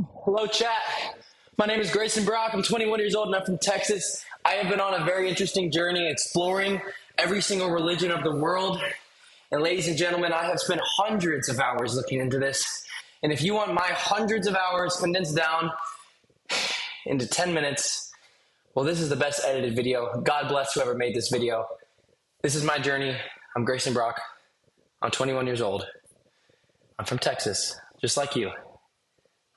Hello, chat. My name is Grayson Brock. I'm 21 years old and I'm from Texas. I have been on a very interesting journey exploring every single religion of the world. And ladies and gentlemen, I have spent hundreds of hours looking into this. And if you want my hundreds of hours condensed down into 10 minutes, well, this is the best edited video. God bless whoever made this video. This is my journey. I'm Grayson Brock. I'm 21 years old. I'm from Texas, just like you.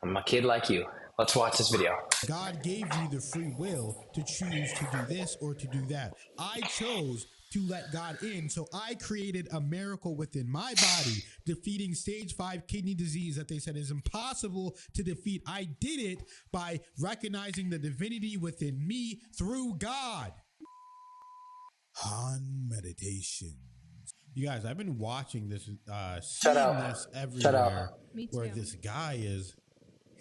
I'm a kid like you. Let's watch this video. God gave you the free will to choose to do this or to do that. I chose to let God in, so I created a miracle within my body, defeating stage 5 kidney disease that they said is impossible to defeat. I did it by recognizing the divinity within me through God. Han meditation. You guys, I've been watching this, seeing this everywhere, where this guy is.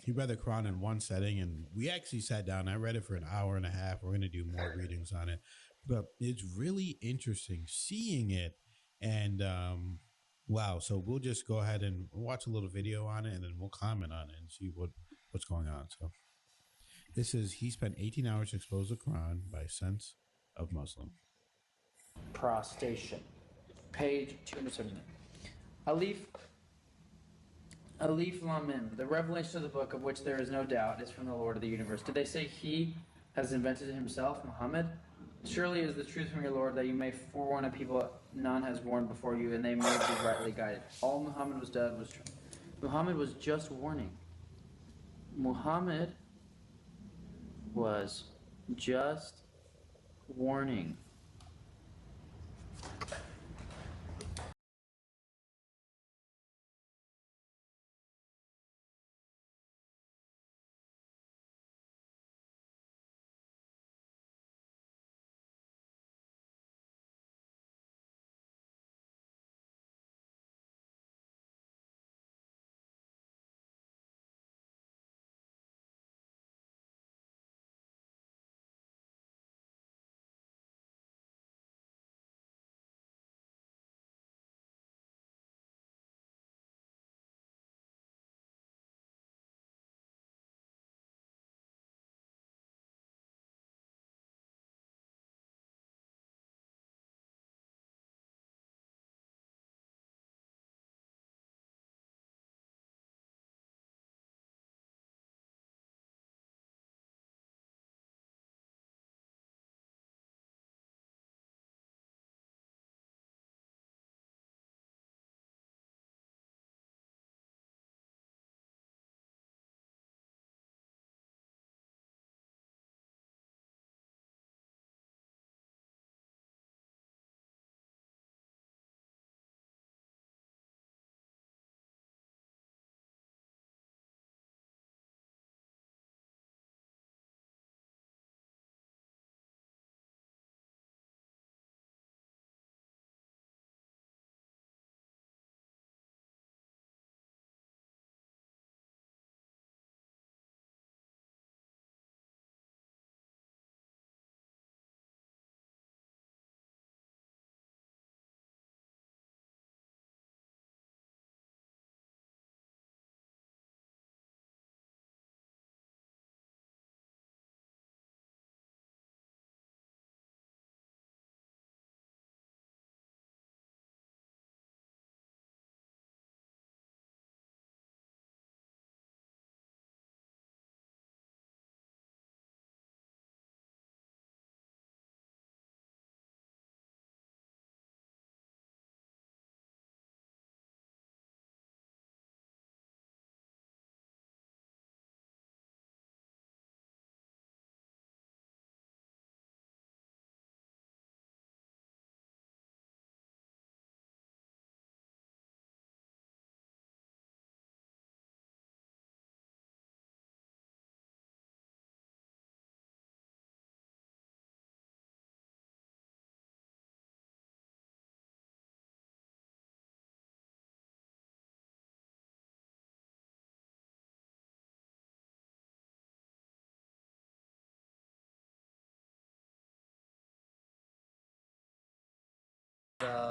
He read the Quran in one setting, and we actually sat down. I read it for an hour and a half. We're going to do more readings on it, but it's really interesting seeing it. And wow! So we'll just go ahead and watch a little video on it, and then we'll comment on it and see what's going on. So this is he spent 18 hours exposed to Quran by Sense of Muslim. Prostration, page 279. Alif Lam Mim, the revelation of the book of which there is no doubt is from the Lord of the universe. Did they say he has invented it himself, Muhammad? Surely it is the truth from your Lord that you may forewarn a people none has warned before you, and they may be rightly guided. All Muhammad was done was true. Muhammad was just warning. Muhammad was just warning.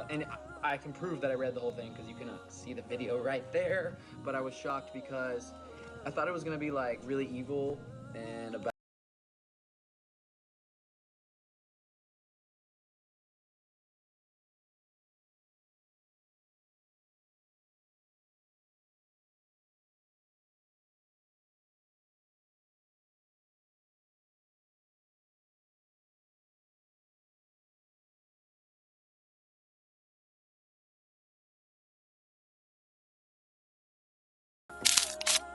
And I can prove that I read the whole thing because you can see the video right there. But I was shocked because I thought it was gonna be like really evil and about.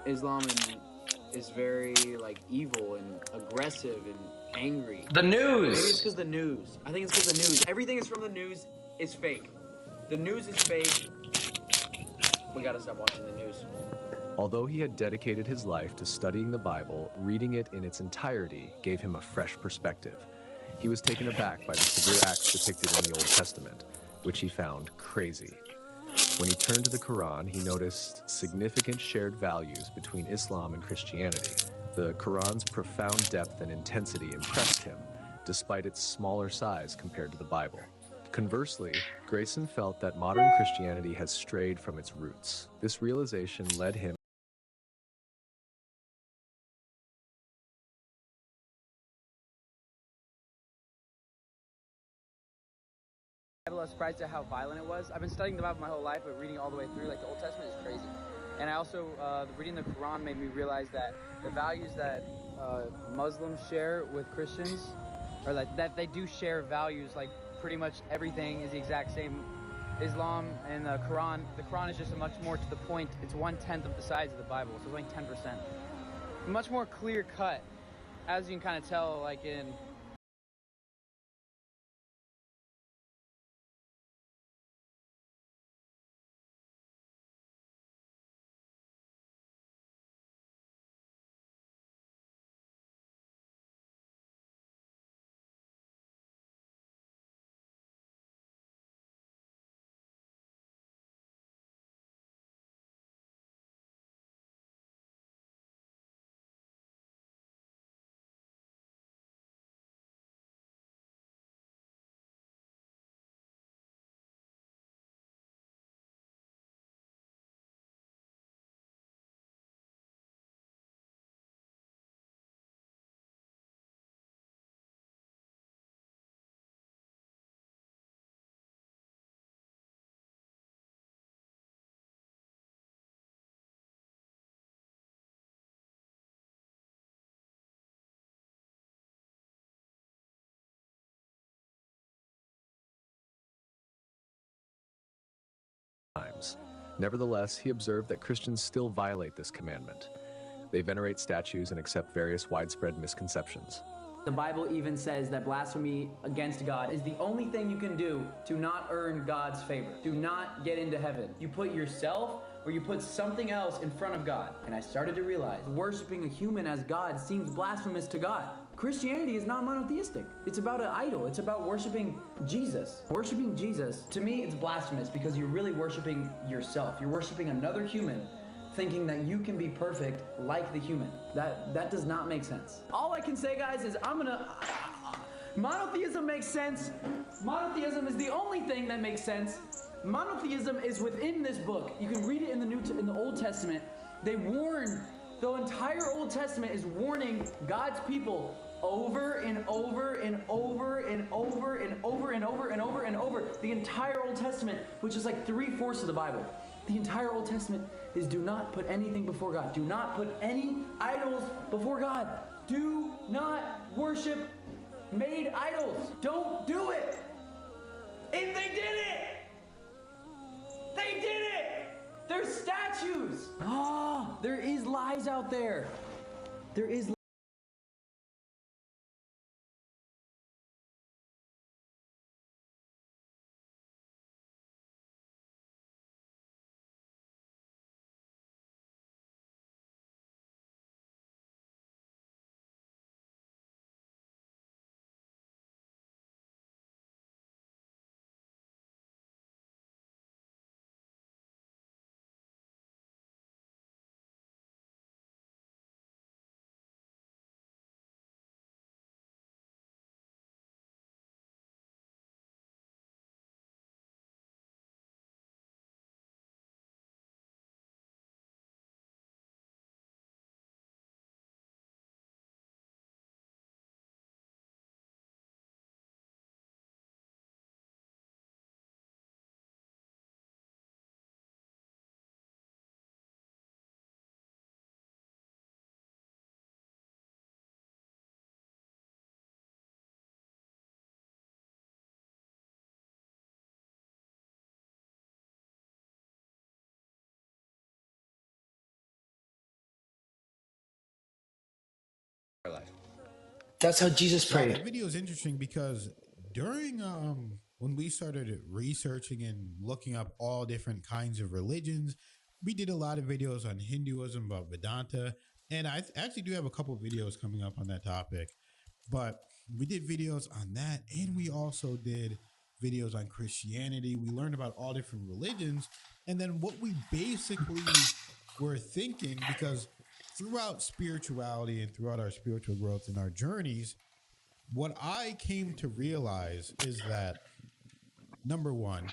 Islam is very like evil and aggressive and angry. The news. Maybe it's because the news. I think it's because the news. Everything is from the news is fake. The news is fake. We gotta stop watching the news. Although he had dedicated his life to studying the Bible, reading it in its entirety gave him a fresh perspective. He was taken aback by the severe acts depicted in the Old Testament, which he found crazy. When he turned to the Quran, he noticed significant shared values between Islam and Christianity. The Quran's profound depth and intensity impressed him, despite its smaller size compared to the Bible. Conversely, Grayson felt that modern Christianity has strayed from its roots. This realization led him I was surprised at how violent it was. I've been studying the Bible my whole life, but reading all the way through, like the Old Testament, is crazy. And I also, reading the Quran made me realize that the values that Muslims share with Christians, or like that they do share values, like pretty much everything is the exact same. Islam and the Quran is just a much more to the point. It's 1/10 of the size of the Bible, so it's only 10%. Much more clear cut, as you can kind of tell, like in times. Nevertheless, he observed that Christians still violate this commandment. They venerate statues and accept various widespread misconceptions. the Bible even says that blasphemy against God is the only thing you can do to not earn God's favor. Do not get into heaven. You put yourself or you put something else in front of God. And I started to realize worshiping a human as God seems blasphemous to God. Christianity is not monotheistic. It's about an idol. It's about worshiping Jesus. Worshiping Jesus, to me, it's blasphemous because you're really worshiping yourself. You're worshiping another human, thinking that you can be perfect like the human. That does not make sense. All I can say, guys, is monotheism makes sense. Monotheism is the only thing that makes sense. Monotheism is within this book. You can read it in the Old Testament. They warn, the entire Old Testament is warning God's people over and over and over and over and over and over and over and over. The entire Old Testament, which is like 3/4 of the Bible. The entire Old Testament is do not put anything before God. Do not put any idols before God. Do not worship made idols. Don't do it. And they did it. They did it. There's statues. Oh, there is lies out there. There is life. That's how Jesus Yeah, prayed. that video is interesting because during when we started researching and looking up all different kinds of religions, we did a lot of videos on Hinduism, about Vedanta, and I actually do have a couple videos coming up on that topic. But we did videos on that, and we also did videos on Christianity. We learned about all different religions, and then what we basically were thinking, because throughout spirituality and throughout our spiritual growth and our journeys, what I came to realize is that, number one,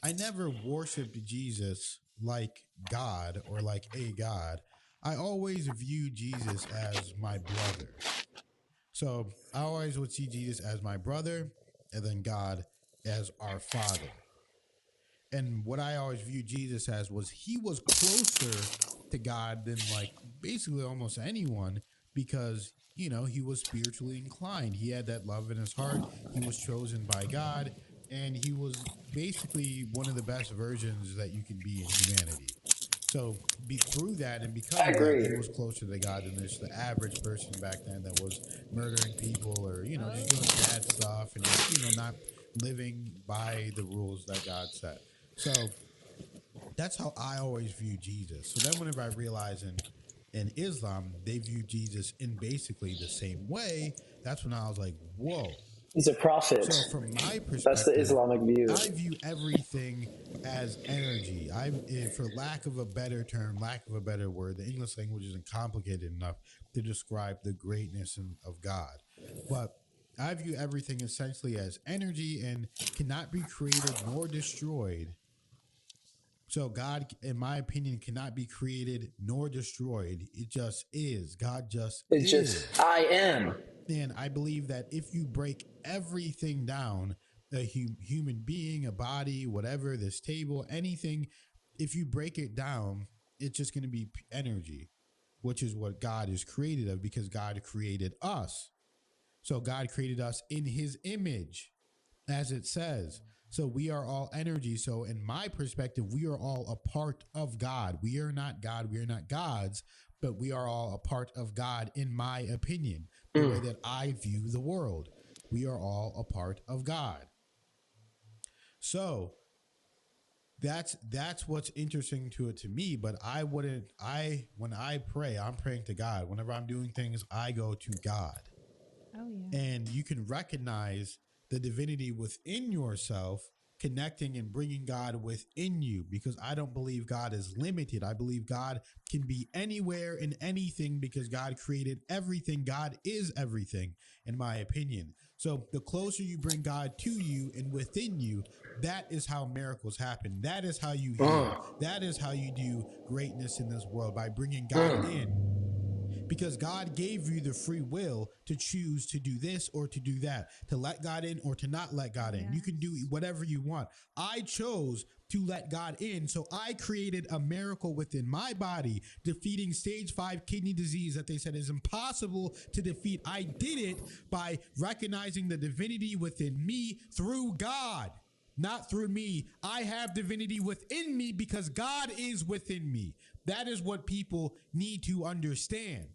I never worshiped Jesus like God or like a God. I always viewed Jesus as my brother. So I always would see Jesus as my brother and then God as our father. And what I always viewed Jesus as was he was closer to God than like basically almost anyone, because he was spiritually inclined. He had that love in his heart. He was chosen by God, and he was basically one of the best versions that you can be in humanity. So through that and because I of that, agree. he was closer to God than just the average person back then that was murdering people or just doing bad stuff and just not living by the rules that God set. So that's how I always view Jesus. So then whenever I realize in Islam, they view Jesus in basically the same way, that's when I was like, whoa. He's a prophet. So from my That's the perspective, Islamic view. I view everything as energy. For lack of a better term, lack of a better word, the English language isn't complicated enough to describe the greatness of God. But I view everything essentially as energy and cannot be created nor destroyed. So God, in my opinion, cannot be created nor destroyed. It just is. God just It's is. just, I am. And I believe that if you break everything down, a human being, a body, whatever, this table, anything, if you break it down, it's just going to be energy, which is what God is created of, because God created us. So God created us in his image, as it says. So we are all energy. So in my perspective, we are all a part of God. We are not God. We are not gods, but we are all a part of God, in my opinion, the way that I view the world. We are all a part of God. So that's what's interesting to it to me. But when I pray, I'm praying to God. Whenever I'm doing things, I go to God. Oh, yeah. And you can recognize the divinity within yourself, connecting and bringing God within you, because I don't believe God is limited. I believe God can be anywhere in anything because God created everything. God is everything, in my opinion. So the closer you bring God to you and within you, that is how miracles happen. That is how you heal. That is how you do greatness in this world, by bringing God in. Because God gave you the free will to choose to do this or to do that, to let God in or to not let God in. Yes. You can do whatever you want. I chose to let God in, so I created a miracle within my body, defeating stage 5 kidney disease that they said is impossible to defeat. I did it by recognizing the divinity within me through God. Not through me. I have divinity within me because God is within me. That is what people need to understand.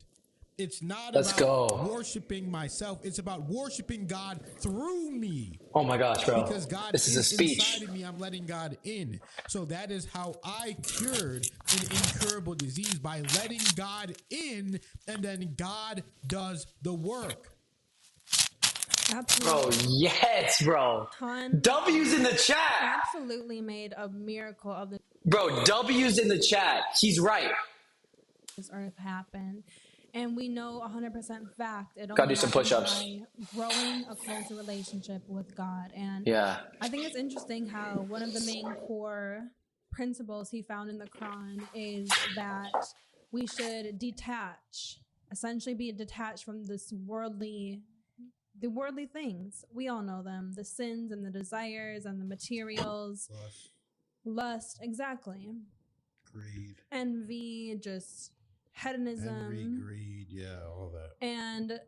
It's not Let's about go. worshiping myself. It's about worshiping God through me. Oh my gosh, bro. Because God This is a is speech. inside of me, I'm letting God in. So that is how I cured an incurable disease, by letting God in, and then God does the work. Bro, Absolutely. yes, bro. W's in the chat. Absolutely made a miracle of Bro, W's in the chat. He's right. this earth happen. And we know 100% fact it Gotta only do some happens push-ups. by growing a closer relationship with God. And Yeah. I think it's interesting how one of the main core principles he found in the Quran is that we should detach, essentially be detached from the worldly things. We all know them, the sins and the desires and the materials. Lust, exactly. Greed. Envy, just hedonism. Envy, greed, yeah, all that. And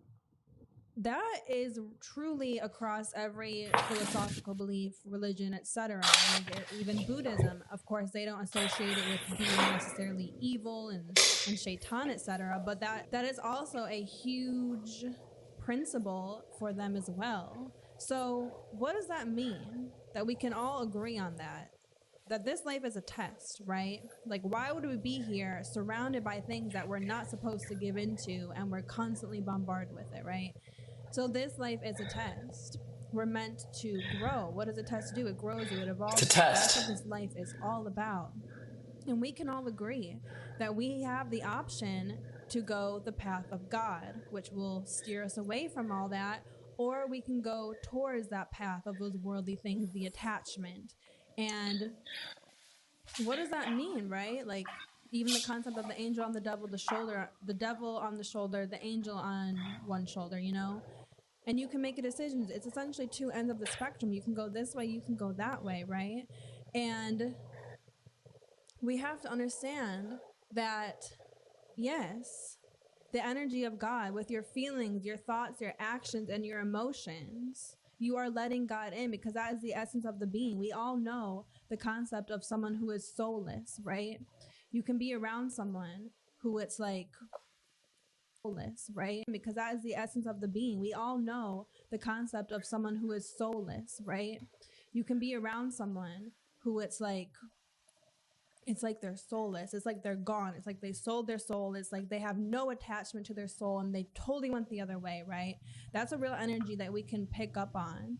that is truly across every philosophical belief, religion, etc. Like even Buddhism, of course, they don't associate it with being necessarily evil and shaitan, etc. But that is also a huge principle for them as well. So what does that mean? That we can all agree on that this life is a test, right? Like, why would we be here surrounded by things that we're not supposed to give into and we're constantly bombarded with it, right? So this life is a test. We're meant to grow. What does a test do? It grows you, it evolves It's a you. That's test. what this life is all about. And we can all agree that we have the option to go the path of God, which will steer us away from all that, or we can go towards that path of those worldly things, the attachment. And what does that mean, right? Like, even the concept of the angel on the devil, the devil on the shoulder, the angel on one shoulder, you know? And you can make a decision. It's essentially two ends of the spectrum. You can go this way, you can go that way, right? And we have to understand that, yes, the energy of God with your feelings, your thoughts, your actions, and your emotions, you are letting God in, because that is the essence of the being. We all know the concept of someone who is soulless, right? You can be around someone who it's like soulless, right? Because that is the essence of the being. We all know the concept of someone who is soulless, right? You can be around someone who it's like they're soulless. It's like they're gone. It's like they sold their soul. It's like they have no attachment to their soul and they totally went the other way, right? That's a real energy that we can pick up on.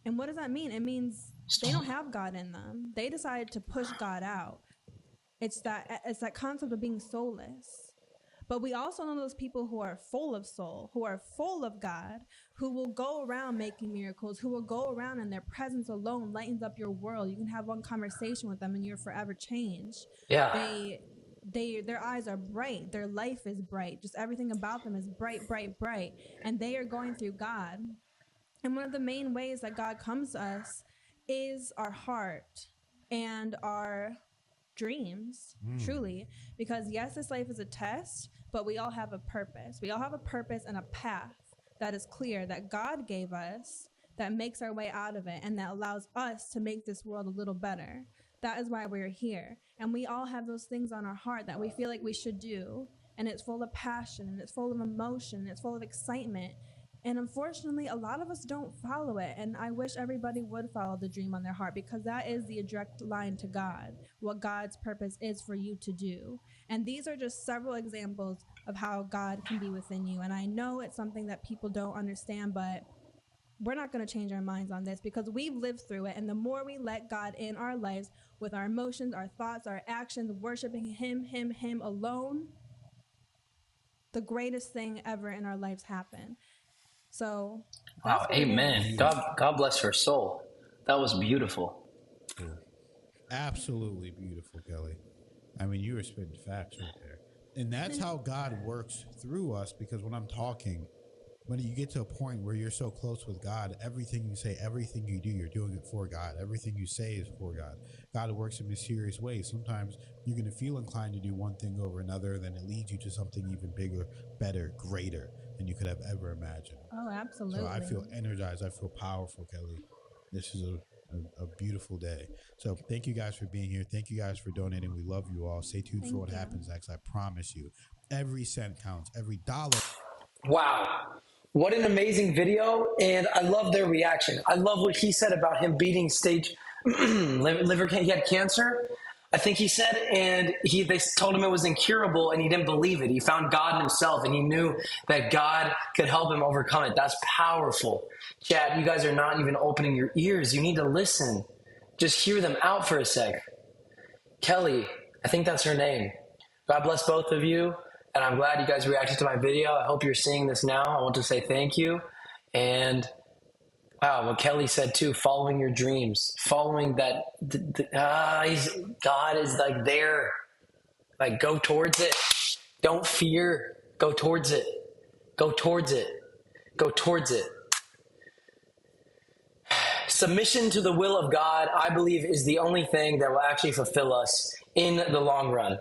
And what does that mean? It means they don't have God in them. They decided to push God out. It's that concept of being soulless. But we also know those people who are full of soul, who are full of God, who will go around making miracles, who will go around and their presence alone lightens up your world. You can have one conversation with them and you're forever changed. Yeah. Their eyes are bright. Their life is bright. Just everything about them is bright, bright, bright. And they are going through God. And one of the main ways that God comes to us is our heart and our dreams, truly, because yes, this life is a test, but we all have a purpose. We all have a purpose and a path that is clear, that God gave us, that makes our way out of it, and that allows us to make this world a little better. That is why we're here. And we all have those things on our heart that we feel like we should do, and it's full of passion, and it's full of emotion, and it's full of excitement. And unfortunately, a lot of us don't follow it. And I wish everybody would follow the dream on their heart, because that is the direct line to God, what God's purpose is for you to do. And these are just several examples of how God can be within you. And I know it's something that people don't understand, but we're not going to change our minds on this, because we've lived through it. And the more we let God in our lives with our emotions, our thoughts, our actions, worshiping Him alone, the greatest thing ever in our lives happen. So that's Wow. what Amen. it is. God bless her soul. That was beautiful. Cool. Absolutely beautiful, Kelly. I mean, you were spitting facts right there. And that's how God works through us, because when I'm talking, when you get to a point where you're so close with God, everything you say, everything you do, you're doing it for God. Everything you say is for God. God works in mysterious ways. Sometimes you're going to feel inclined to do one thing over another, then it leads you to something even bigger, better, greater than you could have ever imagined. Oh, absolutely. So I feel energized. I feel powerful, Kelly. This is a beautiful day. So thank you guys for being here. Thank you guys for donating. We love you all. Stay tuned for what happens next. I promise you, every cent counts. Every dollar. Wow. What an amazing video. And I love their reaction. I love what he said about him beating stage liver cancer. He had cancer, I think he said, and they told him it was incurable, and he didn't believe it. He found God in himself, and he knew that God could help him overcome it. That's powerful. Chad, you guys are not even opening your ears. You need to listen. Just hear them out for a sec. Kelly, I think that's her name. God bless both of you. And I'm glad you guys reacted to my video. I hope you're seeing this now. I want to say thank you. And wow, what Kelly said too, following your dreams, following that, God is like there. Like, go towards it. Don't fear. Go towards it. Go towards it. Go towards it. Submission to the will of God, I believe, is the only thing that will actually fulfill us in the long run.